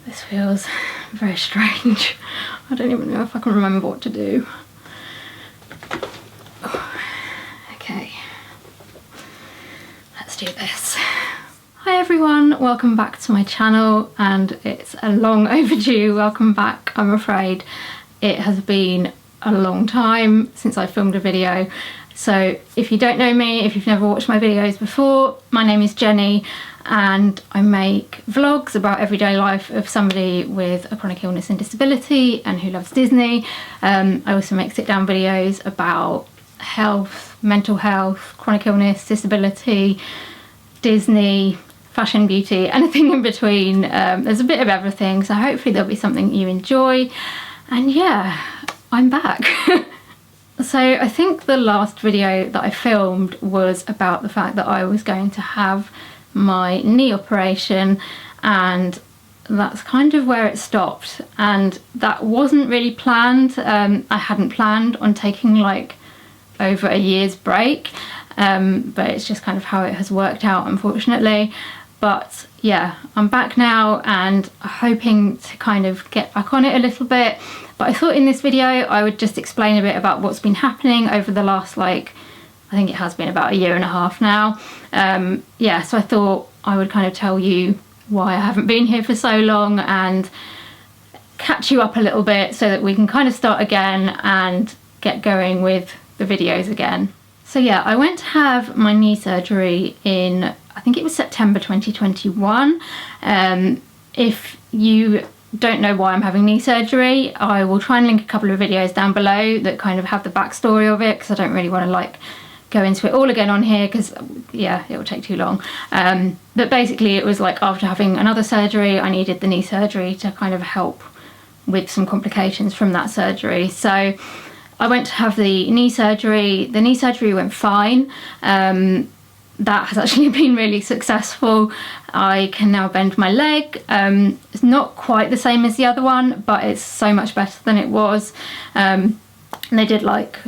This feels very strange. I don't even know if I can remember what to do. Okay, let's do this. Hi everyone, welcome back to my channel, and it's a long overdue welcome back, I'm afraid. It has been a long time since I filmed a video. So if you don't know me, if you've never watched my videos before, my name is Jenny and I make vlogs about everyday life of somebody with a chronic illness and disability and who loves Disney. I also make sit down videos about health, mental health, chronic illness, disability, Disney, fashion, beauty, anything in between. There's a bit of everything, so hopefully there'll be something you enjoy. And yeah, I'm back. So I think the last video that I filmed was about the fact that I was going to have my knee operation, and that's kind of where it stopped. And that wasn't really planned. I hadn't planned on taking like over a year's break, but it's just kind of how it has worked out, unfortunately. But yeah, I'm back now and hoping to kind of get back on it a little bit. But I thought in this video I would just explain a bit about what's been happening over the last, like, I think it has been about a year and a half now. Yeah, so I thought I would kind of tell you why I haven't been here for so long and catch you up a little bit so that we can kind of start again and get going with the videos again. So yeah, I went to have my knee surgery in, I think it was September 2021. If you don't know why I'm having knee surgery, I will try and link a couple of videos down below that kind of have the backstory of it, because I don't really want to like go into it all again on here, because yeah, it will take too long. But basically it was like after having another surgery, I needed the knee surgery to kind of help with some complications from that surgery. So I went to have the knee surgery. The knee surgery went fine. That has actually been really successful. I can now bend my leg. It's not quite the same as the other one, but it's so much better than it was. And they did like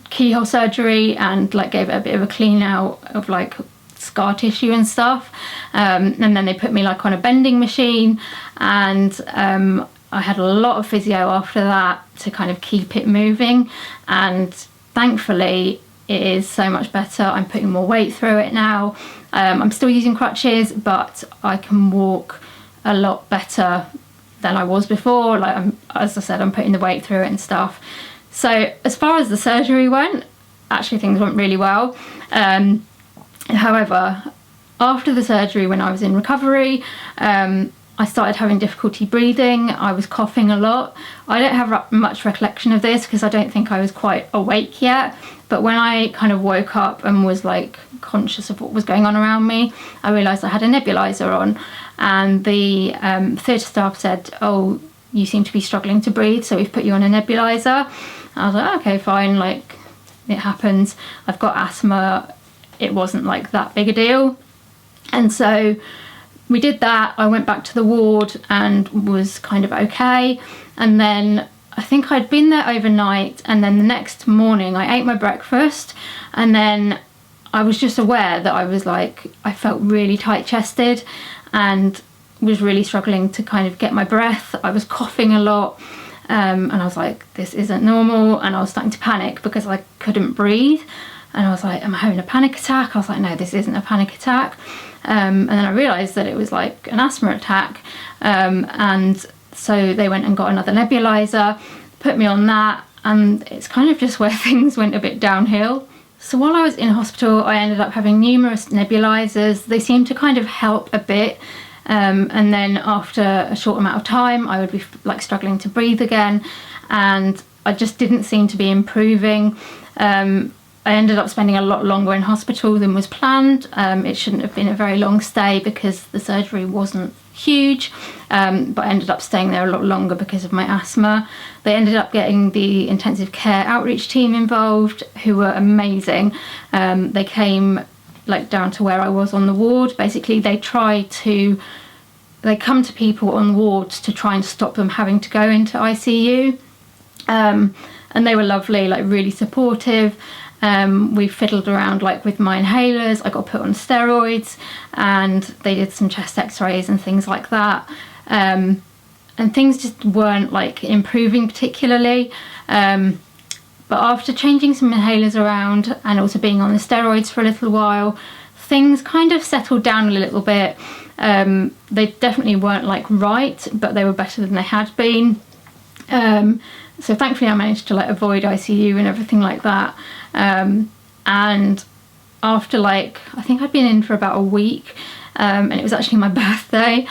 keyhole surgery and like gave it a bit of a clean out of like scar tissue and stuff. And then they put me like on a bending machine, and I had a lot of physio after that to kind of keep it moving. And thankfully it is so much better. I'm putting more weight through it now. I'm still using crutches, but I can walk a lot better than I was before. Like, as I said, I'm putting the weight through it and stuff. So as far as the surgery went, actually things went really well. However, after the surgery, when I was in recovery, I started having difficulty breathing. I was coughing a lot. I don't have much recollection of this because I don't think I was quite awake yet. But when I kind of woke up and was like conscious of what was going on around me, I realised I had a nebulizer on, and the theatre staff said, "Oh, you seem to be struggling to breathe, so we've put you on a nebulizer." I was like, okay, fine, like it happens. I've got asthma. It wasn't like that big a deal. And so we did that. I went back to the ward and was kind of okay. And then I think I'd been there overnight, and then the next morning I ate my breakfast, and then I was just aware that I was like, I felt really tight chested and was really struggling to kind of get my breath. I was coughing a lot, and I was like, this isn't normal. And I was starting to panic because I couldn't breathe. And I was like, am I having a panic attack? I was like, no, this isn't a panic attack. And then I realised that it was like an asthma attack. And so they went and got another nebulizer, put me on that, and it's kind of just where things went a bit downhill. So while I was in hospital, I ended up having numerous nebulizers. They seemed to kind of help a bit. And then after a short amount of time, I would be like struggling to breathe again, and I just didn't seem to be improving. I ended up spending a lot longer in hospital than was planned. It shouldn't have been a very long stay because the surgery wasn't huge, but I ended up staying there a lot longer because of my asthma. They ended up getting the intensive care outreach team involved, who were amazing. They came like down to where I was on the ward. Basically they come to people on wards to try and stop them having to go into ICU. And they were lovely, like really supportive. We fiddled around like with my inhalers. I got put on steroids, and they did some chest x-rays and things like that. and things just weren't like improving particularly. But after changing some inhalers around and also being on the steroids for a little while, things kind of settled down a little bit. They definitely weren't like right, but they were better than they had been. So thankfully I managed to like avoid ICU and everything like that. And after like, I think I'd been in for about a week, and it was actually my birthday.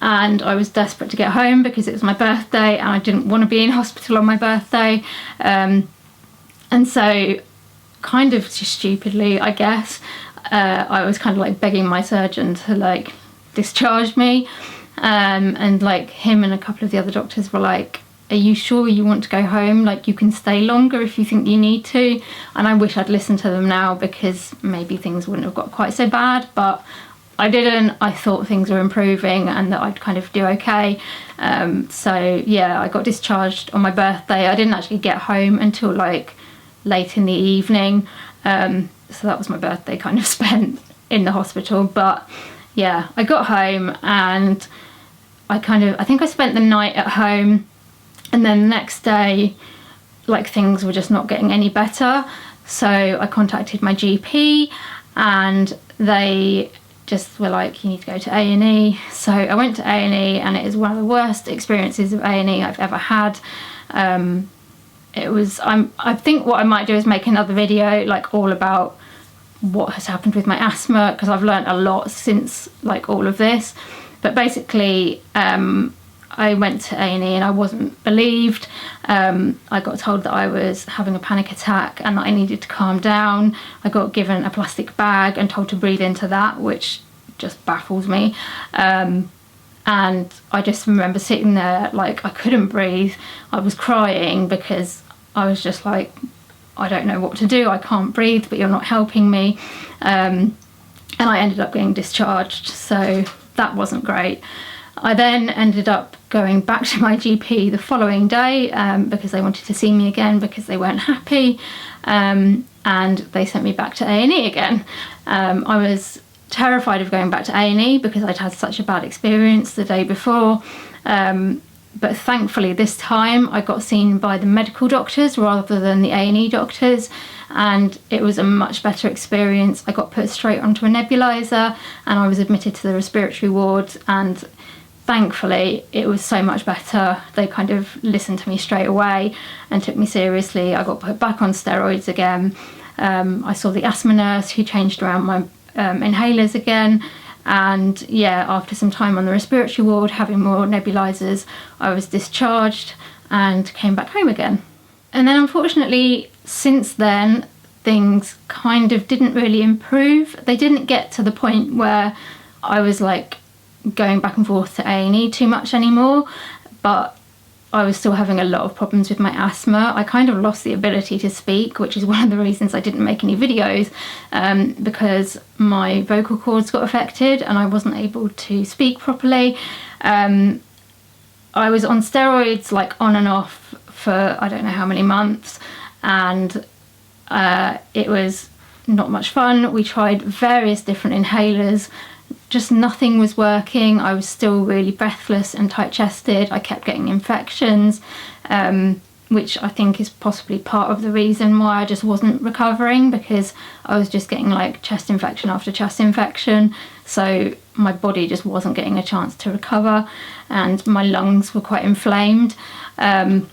And I was desperate to get home because it was my birthday and I didn't want to be in hospital on my birthday. And so kind of just stupidly, I guess, I was kind of like begging my surgeon to like discharge me. And like him and a couple of the other doctors were like, are you sure you want to go home? Like, you can stay longer if you think you need to. And I wish I'd listened to them now, because maybe things wouldn't have got quite so bad, but I didn't. I thought things were improving and that I'd kind of do okay. So yeah, I got discharged on my birthday. I didn't actually get home until like late in the evening. So that was my birthday kind of spent in the hospital. But yeah, I got home and I think I spent the night at home, and then the next day, like, things were just not getting any better. So I contacted my GP and they just were like, you need to go to A&E. So I went to A&E, and it is one of the worst experiences of A&E I've ever had. I think what I might do is make another video like all about what has happened with my asthma, because I've learned a lot since like all of this. But basically, I went to A&E and I wasn't believed. I got told that I was having a panic attack and that I needed to calm down. I got given a plastic bag and told to breathe into that, which just baffles me. And I just remember sitting there like I couldn't breathe. I was crying because I was just like, I don't know what to do. I can't breathe, but you're not helping me. And I ended up getting discharged, so that wasn't great. I then ended up going back to my GP the following day because they wanted to see me again because they weren't happy, and they sent me back to A&E again. I was terrified of going back to A&E because I'd had such a bad experience the day before, but thankfully this time I got seen by the medical doctors rather than the A&E doctors, and it was a much better experience. I got put straight onto a nebulizer and I was admitted to the respiratory ward, and thankfully it was so much better. They kind of listened to me straight away and took me seriously. I got put back on steroids again. I saw the asthma nurse who changed around my inhalers again, and yeah, after some time on the respiratory ward having more nebulizers, I was discharged and came back home again. And then unfortunately since then things kind of didn't really improve. They didn't get to the point where I was like going back and forth to A&E too much anymore, but I was still having a lot of problems with my asthma. I kind of lost the ability to speak, which is one of the reasons I didn't make any videos, because my vocal cords got affected and I wasn't able to speak properly. I was on steroids like on and off for I don't know how many months, and it was not much fun. We tried various different inhalers, just nothing was working. I was still really breathless and tight-chested. I kept getting infections, which I think is possibly part of the reason why I just wasn't recovering, because I was just getting like chest infection after chest infection. So my body just wasn't getting a chance to recover, and my lungs were quite inflamed. And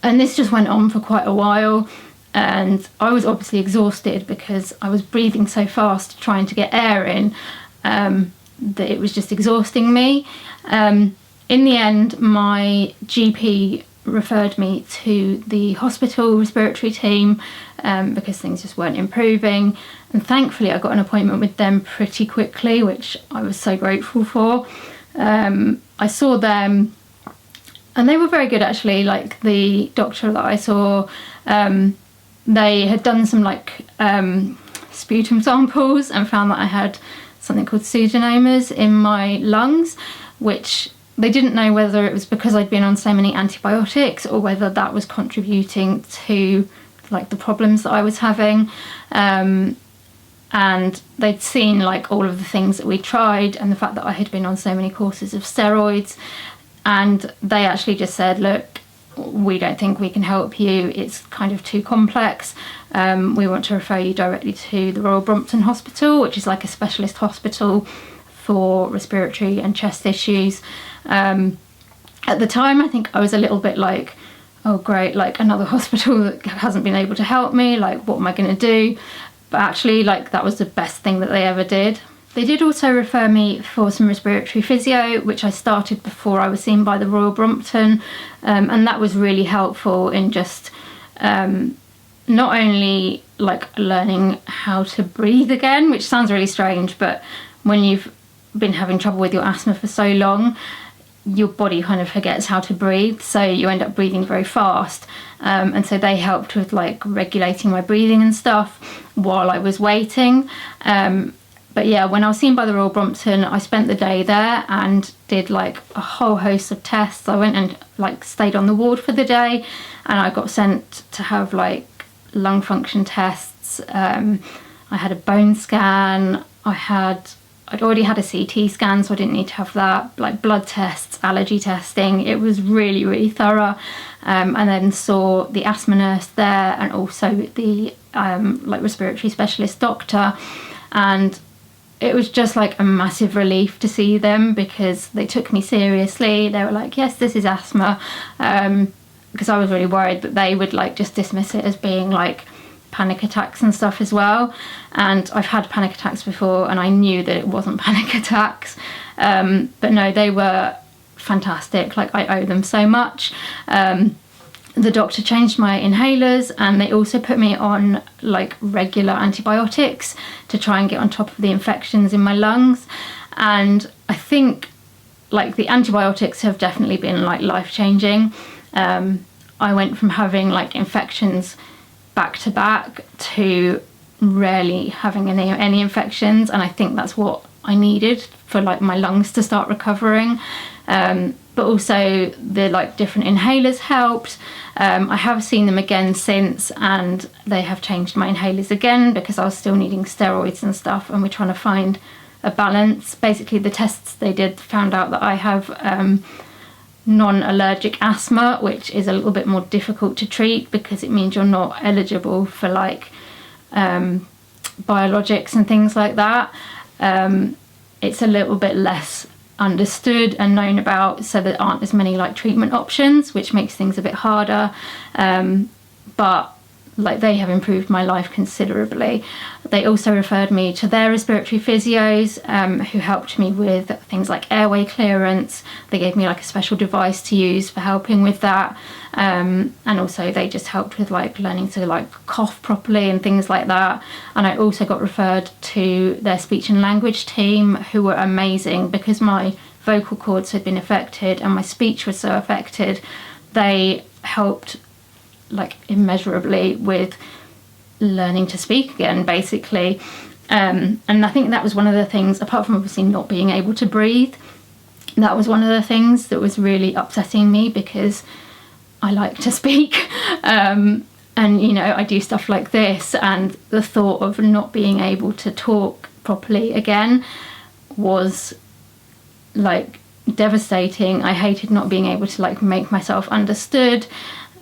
this just went on for quite a while, and I was obviously exhausted because I was breathing so fast trying to get air in, that it was just exhausting me. In the end, my GP referred me to the hospital respiratory team because things just weren't improving, and thankfully I got an appointment with them pretty quickly, which I was so grateful for. I saw them and they were very good actually. Like, the doctor that I saw, they had done some like sputum samples and found that I had something called pseudomonas in my lungs, which they didn't know whether it was because I'd been on so many antibiotics or whether that was contributing to like the problems that I was having. And and they'd seen like all of the things that we tried and the fact that I had been on so many courses of steroids, and they actually just said, look, we don't think we can help you, it's kind of too complex. We want to refer you directly to the Royal Brompton Hospital, which is like a specialist hospital for respiratory and chest issues. At the time, I think I was a little bit like, oh great, like another hospital that hasn't been able to help me, like what am I going to do? But actually, like, that was the best thing that they ever did. They did also refer me for some respiratory physio, which I started before I was seen by the Royal Brompton, and that was really helpful in just not only like learning how to breathe again, which sounds really strange, but when you've been having trouble with your asthma for so long, your body kind of forgets how to breathe, so you end up breathing very fast, and so they helped with like regulating my breathing and stuff while I was waiting. But yeah, when I was seen by the Royal Brompton, I spent the day there and did like a whole host of tests. I went and like stayed on the ward for the day, and I got sent to have like lung function tests. I had a bone scan, I'd already had a CT scan, so I didn't need to have that, like blood tests, allergy testing. It was really, really thorough. And then saw the asthma nurse there, and also the like respiratory specialist doctor. And it was just like a massive relief to see them, because they took me seriously. They were like, yes, this is asthma. Because I was really worried that they would like just dismiss it as being like panic attacks and stuff as well, and I've had panic attacks before and I knew that it wasn't panic attacks, but no, they were fantastic. Like, I owe them so much. The doctor changed my inhalers, and they also put me on like regular antibiotics to try and get on top of the infections in my lungs, and I think like the antibiotics have definitely been like life-changing. I went from having like infections back to back to rarely having any infections, and I think that's what I needed for like my lungs to start recovering. But also the like different inhalers helped. I have seen them again since, and they have changed my inhalers again because I was still needing steroids and stuff, and we're trying to find a balance. Basically the tests they did found out that I have non-allergic asthma, which is a little bit more difficult to treat because it means you're not eligible for like biologics and things like that. It's a little bit less understood and known about, so there aren't as many like treatment options, which makes things a bit harder, but like they have improved my life considerably. They also referred me to their respiratory physios, who helped me with things like airway clearance. They gave me like a special device to use for helping with that, and also they just helped with like learning to like cough properly and things like that. And I also got referred to their speech and language team, who were amazing because my vocal cords had been affected and my speech was so affected. They helped like immeasurably with learning to speak again, basically. And I think that was one of the things, apart from obviously not being able to breathe, that was one of the things that was really upsetting me, because I like to speak, and you know, I do stuff like this, and the thought of not being able to talk properly again was like devastating. I hated not being able to like make myself understood.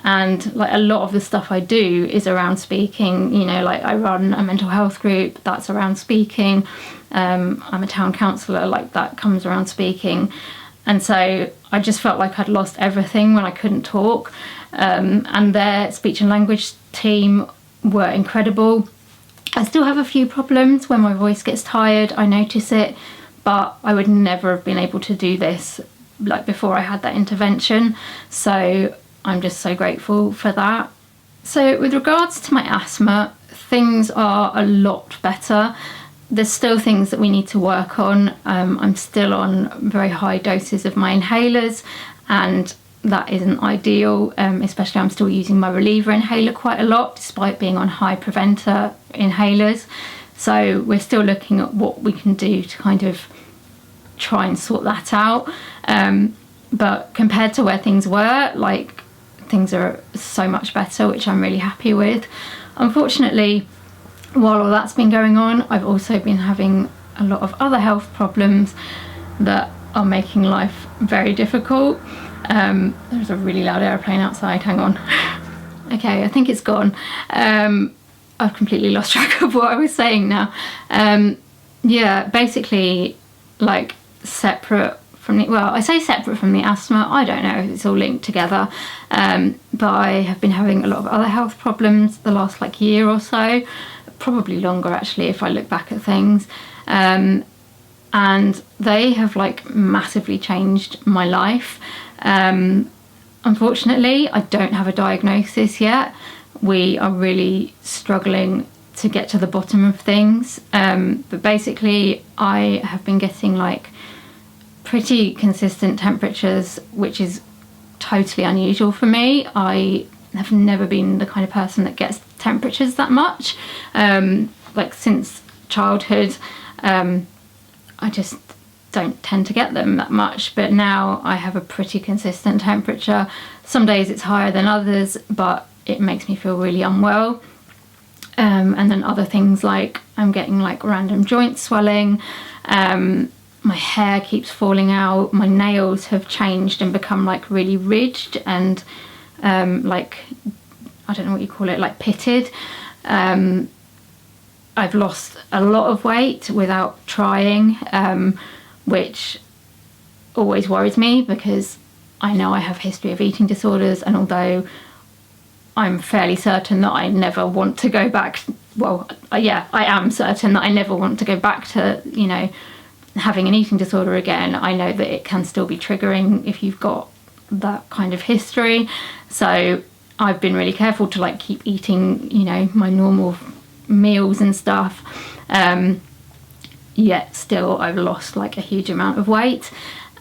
And like a lot of the stuff I do is around speaking, you know, like I run a mental health group that's around speaking. I'm a town councillor, like that comes around speaking. And so I just felt like I'd lost everything when I couldn't talk. And their speech and language team were incredible. I still have a few problems when my voice gets tired, I notice it, but I would never have been able to do this like before I had that intervention. So I'm just so grateful for that. So with regards to my asthma, things are a lot better. There's still things that we need to work on. I'm still on very high doses of my inhalers, and that isn't ideal, especially I'm still using my reliever inhaler quite a lot despite being on high preventer inhalers. So we're still looking at what we can do to kind of try and sort that out. But compared to where things were, like, things are so much better, which I'm really happy with. Unfortunately, while all that's been going on, I've also been having a lot of other health problems that are making life very difficult. There's a really loud airplane outside, hang on. Okay, I think it's gone. I've completely lost track of what I was saying now. Yeah, basically, like, separate from the, well, I say separate from the asthma, I don't know, it's all linked together, but I have been having a lot of other health problems the last like year or so, probably longer actually if I look back at things, and they have like massively changed my life. Unfortunately, I don't have a diagnosis yet. We are really struggling to get to the bottom of things, but basically I have been getting like pretty consistent temperatures, which is totally unusual for me. I have never been the kind of person that gets temperatures that much, like since childhood. I just don't tend to get them that much, but now I have a pretty consistent temperature. Some days it's higher than others, but it makes me feel really unwell. And then other things like I'm getting like random joint swelling, my hair keeps falling out, my nails have changed and become like really ridged and like, I don't know what you call it, like pitted. I've lost a lot of weight without trying, which always worries me because I know I have a history of eating disorders, and although I'm fairly certain that I never want to go back, well, yeah, I am certain that I never want to go back to, you know, having an eating disorder again. I know that it can still be triggering if you've got that kind of history. So I've been really careful to like keep eating, you know, my normal meals and stuff. Yet still I've lost like a huge amount of weight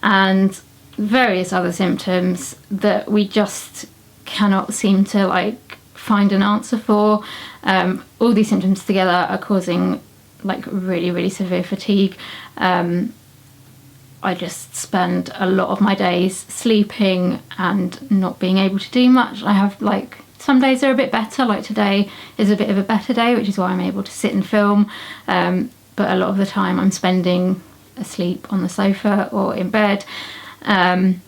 and various other symptoms that we just cannot seem to like find an answer for. All these symptoms together are causing like really, really severe fatigue. I just spend a lot of my days sleeping and not being able to do much. I have like, some days are a bit better, like today is a bit of a better day, which is why I'm able to sit and film. But a lot of the time I'm spending asleep on the sofa or in bed. And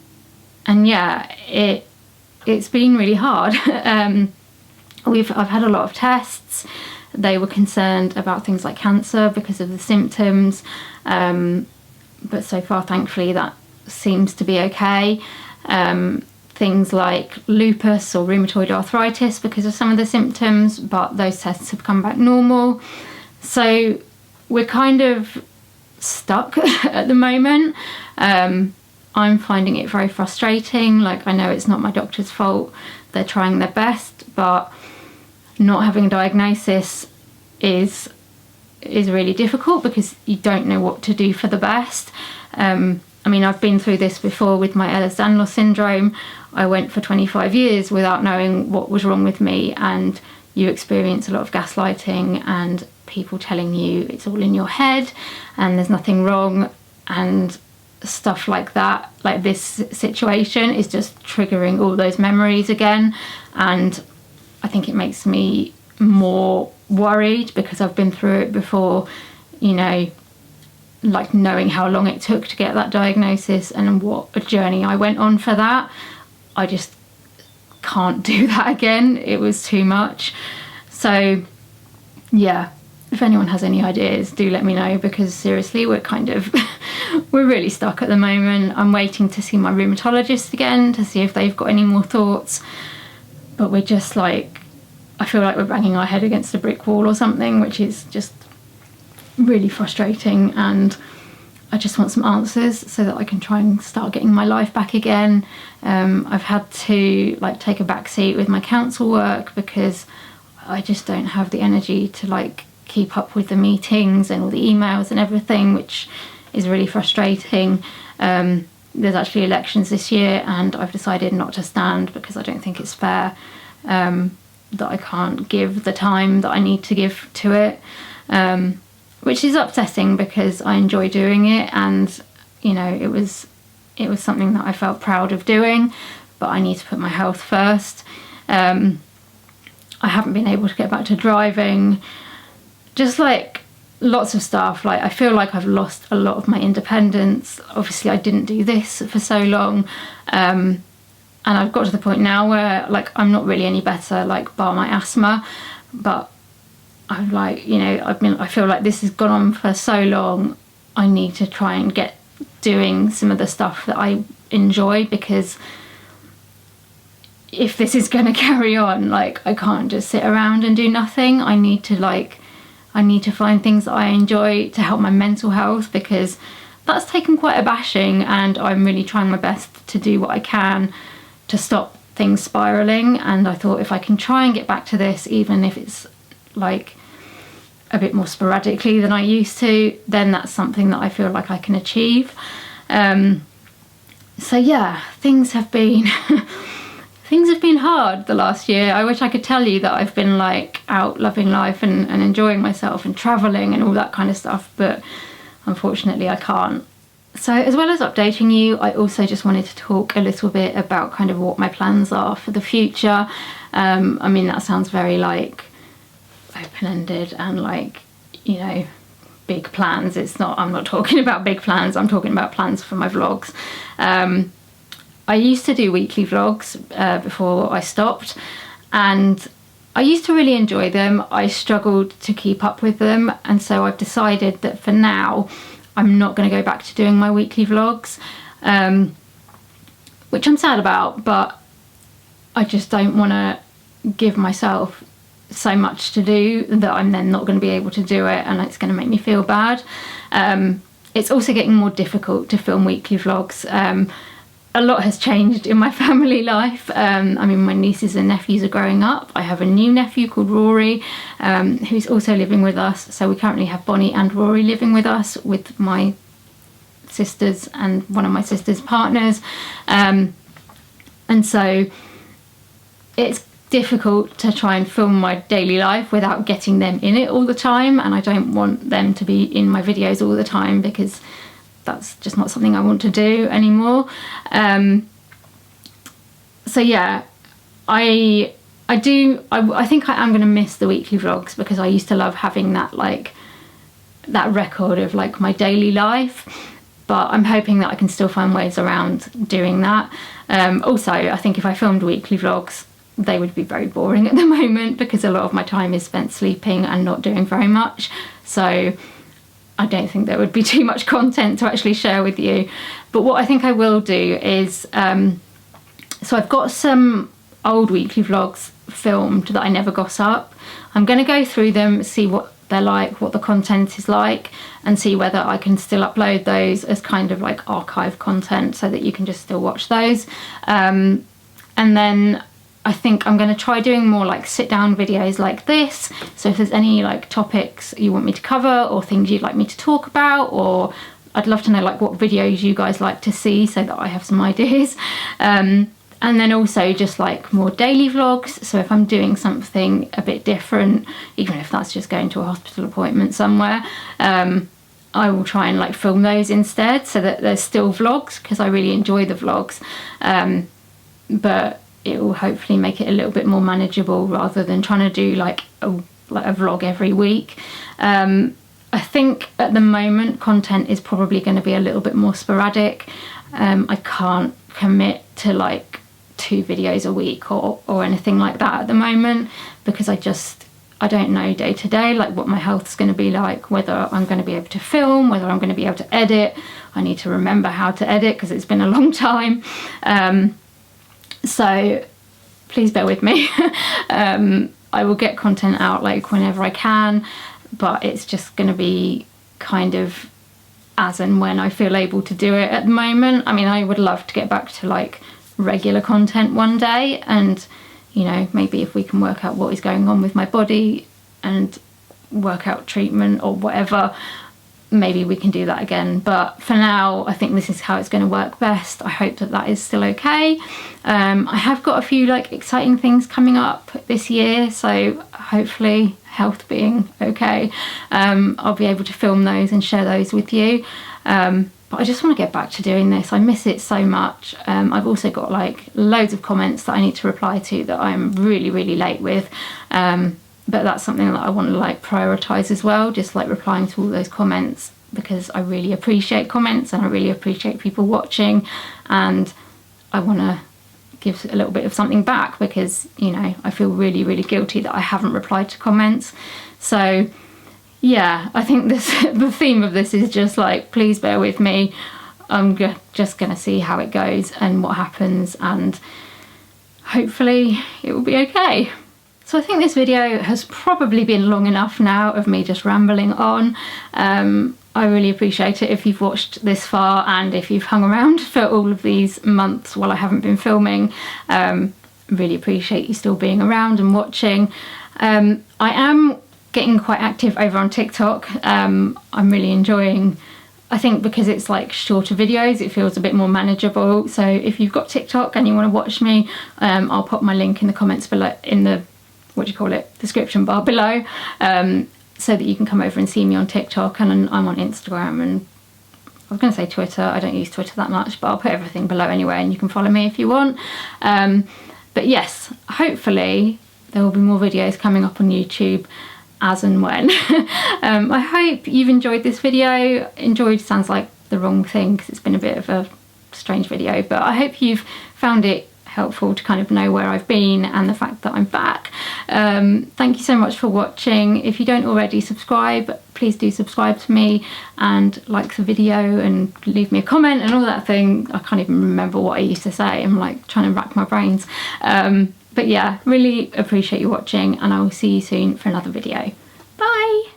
yeah, it's been really hard. I've had a lot of tests. They were concerned about things like cancer because of the symptoms, but so far thankfully that seems to be okay. Things like lupus or rheumatoid arthritis because of some of the symptoms, but those tests have come back normal. So we're kind of stuck at the moment. I'm finding it very frustrating. Like, I know it's not my doctor's fault, they're trying their best, but not having a diagnosis is really difficult because you don't know what to do for the best. I mean, I've been through this before with my Ehlers-Danlos syndrome. I went for 25 years without knowing what was wrong with me, and you experience a lot of gaslighting and people telling you it's all in your head and there's nothing wrong and stuff like that. Like, this situation is just triggering all those memories again, and I think it makes me more worried because I've been through it before, you know, like knowing how long it took to get that diagnosis and what a journey I went on for that. I just can't do that again. It was too much. So yeah, if anyone has any ideas, do let me know, because seriously, we're kind of we're really stuck at the moment. I'm waiting to see my rheumatologist again to see if they've got any more thoughts, but we're just like, I feel like we're banging our head against a brick wall or something, which is just really frustrating, and I just want some answers so that I can try and start getting my life back again. I've had to like take a back seat with my council work because I just don't have the energy to like keep up with the meetings and all the emails and everything, which is really frustrating. There's actually elections this year and I've decided not to stand because I don't think it's fair that I can't give the time that I need to give to it, which is upsetting because I enjoy doing it, and you know, it was something that I felt proud of doing, but I need to put my health first. I haven't been able to get back to driving. just like lots of stuff. Like I feel like I've lost a lot of my independence. Obviously I didn't do this for so long, and I've got to the point now where like I'm not really any better, like bar my asthma, but I'm like, you know, I feel like this has gone on for so long. I need to try and get doing some of the stuff that I enjoy, because if this is going to carry on, like I can't just sit around and do nothing. I need to find things that I enjoy to help my mental health, because that's taken quite a bashing, and I'm really trying my best to do what I can to stop things spiraling. And I thought if I can try and get back to this, even if it's like a bit more sporadically than I used to, then that's something that I feel like I can achieve. So yeah, things have been hard the last year. I wish I could tell you that I've been like out loving life and enjoying myself and traveling and all that kind of stuff, but unfortunately I can't. So as well as updating you, I also just wanted to talk a little bit about kind of what my plans are for the future. I mean, that sounds very like open-ended and like, you know, big plans. I'm not talking about big plans, I'm talking about plans for my vlogs. I used to do weekly vlogs before I stopped, and I used to really enjoy them. I struggled to keep up with them, and so I've decided that for now I'm not going to go back to doing my weekly vlogs, which I'm sad about, but I just don't want to give myself so much to do that I'm then not going to be able to do it, and it's going to make me feel bad. It's also getting more difficult to film weekly vlogs. A lot has changed in my family life. I mean, my nieces and nephews are growing up. I have a new nephew called Rory, who's also living with us. So we currently have Bonnie and Rory living with us, with my sisters and one of my sister's partners. And so it's difficult to try and film my daily life without getting them in it all the time. And I don't want them to be in my videos all the time, because that's just not something I want to do anymore. So yeah, I think I am going to miss the weekly vlogs, because I used to love having that record of like my daily life, but I'm hoping that I can still find ways around doing that. Also, I think if I filmed weekly vlogs, they would be very boring at the moment, because a lot of my time is spent sleeping and not doing very much. So I don't think there would be too much content to actually share with you. But what I think I will do is, so I've got some old weekly vlogs filmed that I never got up. I'm going to go through them, see what they're like, what the content is like, and see whether I can still upload those as kind of like archive content so that you can just still watch those. And then I think I'm going to try doing more like sit down videos like this. So if there's any like topics you want me to cover, or things you'd like me to talk about, or I'd love to know like what videos you guys like to see, so that I have some ideas. And then also just like more daily vlogs. So if I'm doing something a bit different, even if that's just going to a hospital appointment somewhere, I will try and like film those instead, so that there's still vlogs, because I really enjoy the vlogs. But it will hopefully make it a little bit more manageable, rather than trying to do like a vlog every week. I think at the moment content is probably going to be a little bit more sporadic. I can't commit to like 2 videos a week or anything like that at the moment, because I don't know day to day like what my health's going to be like, whether I'm going to be able to film, whether I'm going to be able to edit. I need to remember how to edit, because it's been a long time. So please bear with me. I will get content out like whenever I can, but it's just going to be kind of as and when I feel able to do it at the moment. I mean, I would love to get back to like regular content one day, and you know, maybe if we can work out what is going on with my body and work out treatment or whatever, maybe we can do that again. But for now, I think this is how it's going to work best. I hope that that is still okay. I have got a few like exciting things coming up this year, so hopefully, health being okay, I'll be able to film those and share those with you. But I just want to get back to doing this. I miss it so much. I've also got like loads of comments that I need to reply to that I'm really late with. but that's something that I want to like prioritize as well, just like replying to all those comments, because I really appreciate comments and I really appreciate people watching, and I want to give a little bit of something back, because, you know, I feel really, really guilty that I haven't replied to comments. So yeah, I think the theme of this is just like, please bear with me. I'm just gonna see how it goes and what happens, and hopefully it will be okay. So I think this video has probably been long enough now of me just rambling on. I really appreciate it if you've watched this far, and if you've hung around for all of these months while I haven't been filming. Really appreciate you still being around and watching. I am getting quite active over on TikTok. I'm really enjoying, I think because it's like shorter videos, it feels a bit more manageable. So if you've got TikTok and you want to watch me, I'll pop my link in the comments below, in the description bar below, so that you can come over and see me on TikTok. And I'm on Instagram, and I was going to say Twitter. I don't use Twitter that much, but I'll put everything below anyway, and you can follow me if you want. But yes, hopefully there will be more videos coming up on YouTube as and when. I hope you've enjoyed this video. Enjoyed sounds like the wrong thing, because it's been a bit of a strange video, but I hope you've found it helpful to kind of know where I've been and the fact that I'm back. Thank you so much for watching. If you don't already subscribe, please do subscribe to me and like the video and leave me a comment and all that thing. I can't even remember what I used to say. I'm like trying to rack my brains. But yeah, really appreciate you watching, and I will see you soon for another video. Bye!